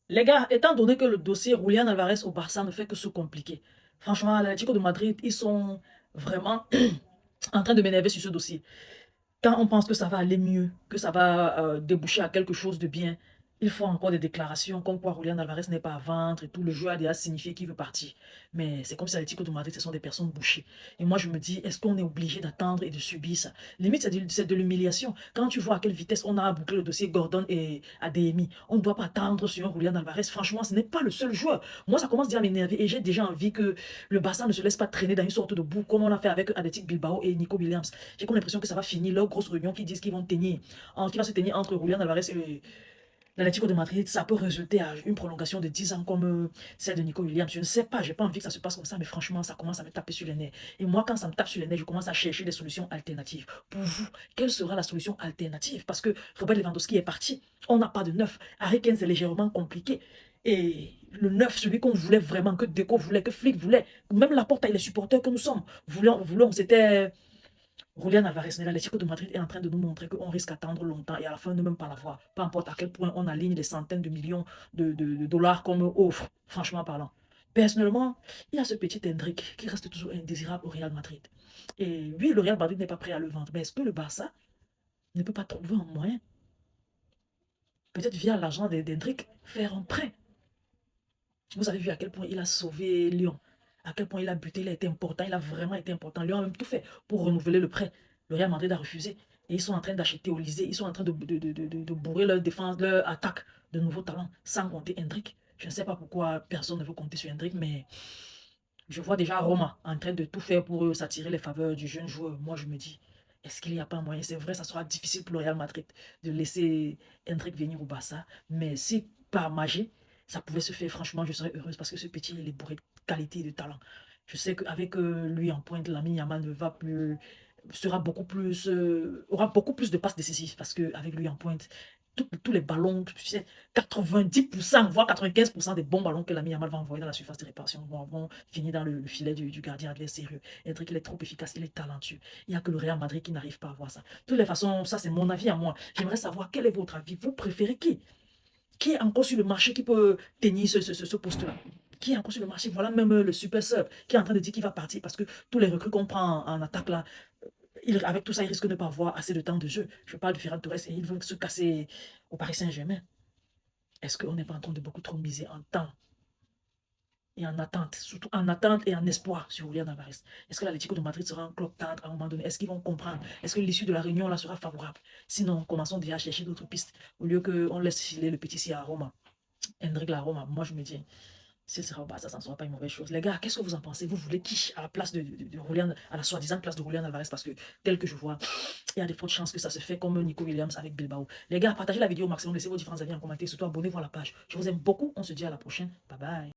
Les gars, étant donné que le dossier Julián Alvarez au Barça ne fait que se compliquer, franchement, l'Atlético de Madrid, ils sont vraiment en train de m'énerver sur ce dossier. Quand on pense que ça va aller mieux, que ça va déboucher à quelque chose de bien, il faut encore des déclarations comme quoi Julián Alvarez n'est pas à vendre et tout. Le joueur a déjà signifié qu'il veut partir. Mais c'est comme si Atlético de Madrid, ce sont des personnes bouchées. Et moi, je me dis, est-ce qu'on est obligé d'attendre et de subir ça? Limite, c'est de l'humiliation. Quand tu vois à quelle vitesse on a bouclé le dossier Gordon et Adeyemi, on ne doit pas attendre sur un Julián Alvarez. Franchement, ce n'est pas le seul joueur. Moi, ça commence déjà à m'énerver et j'ai déjà envie que le Barça ne se laisse pas traîner dans une sorte de boue comme on a fait avec Athletic Bilbao et Nico Williams. J'ai comme l'impression que ça va finir leur grosse réunion qui disent qu'ils vont tenir, qui va se tenir entre Julián Alvarez et l'Atlético de Madrid. Ça peut résulter à une prolongation de 10 ans comme celle de Nico Williams. Je ne sais pas, j'ai pas envie que ça se passe comme ça, mais franchement, ça commence à me taper sur les nerfs. Et moi, quand ça me tape sur les nerfs, je commence à chercher des solutions alternatives. Pour vous, quelle sera la solution alternative? Parce que Robert Lewandowski est parti, on n'a pas de neuf. Harry Kane, c'est légèrement compliqué. Et le neuf, celui qu'on voulait vraiment, que Deco voulait, que Flick voulait, même Laporte et les supporters que nous sommes, voulons c'était Julián Alvarez. Mais l'Atlético de Madrid est en train de nous montrer qu'on risque d'attendre longtemps et à la fin, ne même pas l'avoir. Peu importe à quel point on aligne les centaines de millions de dollars qu'on me offre, franchement parlant. Personnellement, il y a ce petit Hendrick qui reste toujours indésirable au Real Madrid. Et oui, le Real Madrid n'est pas prêt à le vendre. Mais est-ce que le Barça ne peut pas trouver un moyen, peut-être via l'argent d'Hendrick, faire un prêt? Vous avez vu à quel point il a sauvé Lyon, à quel point il a buté, il a été important, il a vraiment été important. Lyon a même tout fait pour renouveler le prêt. Le Real Madrid a refusé. Et ils sont en train d'acheter Olysée, ils sont en train de bourrer leur défense, leur attaque de nouveaux talents, sans compter Hendrick. Je ne sais pas pourquoi personne ne veut compter sur Hendrick, mais je vois déjà Roma en train de tout faire pour s'attirer les faveurs du jeune joueur. Moi, je me dis, est-ce qu'il n'y a pas un moyen? C'est vrai, ça sera difficile pour le Real Madrid de laisser Hendrick venir au Barça, mais si par magie, ça pouvait se faire, franchement, je serais heureuse parce que ce petit, il est bourré de qualité et de talent. Je sais qu'avec lui en pointe, Lamine Yamal ne va plus, sera beaucoup plus, aura beaucoup plus de passes décisives parce qu'avec lui en pointe, tous les ballons, tu sais, 90%, voire 95% des bons ballons que Lamine Yamal va envoyer dans la surface de réparation vont finir dans le filet du gardien adversaire. Hendrick, il est trop efficace, il est talentueux. Il n'y a que le Real Madrid qui n'arrive pas à voir ça. De toutes les façons, ça c'est mon avis à moi. J'aimerais savoir quel est votre avis. Vous préférez qui? Qui est encore sur le marché qui peut tenir ce poste-là? Qui est encore sur le marché? Voilà même le super sub qui est en train de dire qu'il va partir parce que tous les recrues qu'on prend en attaque là, avec tout ça, il risque de ne pas avoir assez de temps de jeu. Je parle de Ferran Torres et il veut se casser au Paris Saint-Germain. Est-ce qu'on n'est pas en train de beaucoup trop miser en temps et en attente, surtout en attente et en espoir sur Julián Alvarez? Est-ce que l'Atlético de Madrid sera un club tendre à un moment donné? Est-ce qu'ils vont comprendre? Est-ce que l'issue de la réunion là sera favorable? Sinon, commençons déjà à chercher d'autres pistes au lieu qu'on laisse filer le petit si à Roma. Hendrik la Roma, moi je me dis, si ce sera au Barça, ça ne sera pas une mauvaise chose. Les gars, qu'est-ce que vous en pensez? Vous voulez qui à la place de Julián, à la soi-disant place de Julián Alvarez? Parce que tel que je vois, il y a des fortes chances que ça se fait comme Nico Williams avec Bilbao. Les gars, partagez la vidéo au maximum, laissez vos différents avis en commentaire, surtout abonnez-vous à la page. Je vous aime beaucoup, on se dit à la prochaine. Bye bye.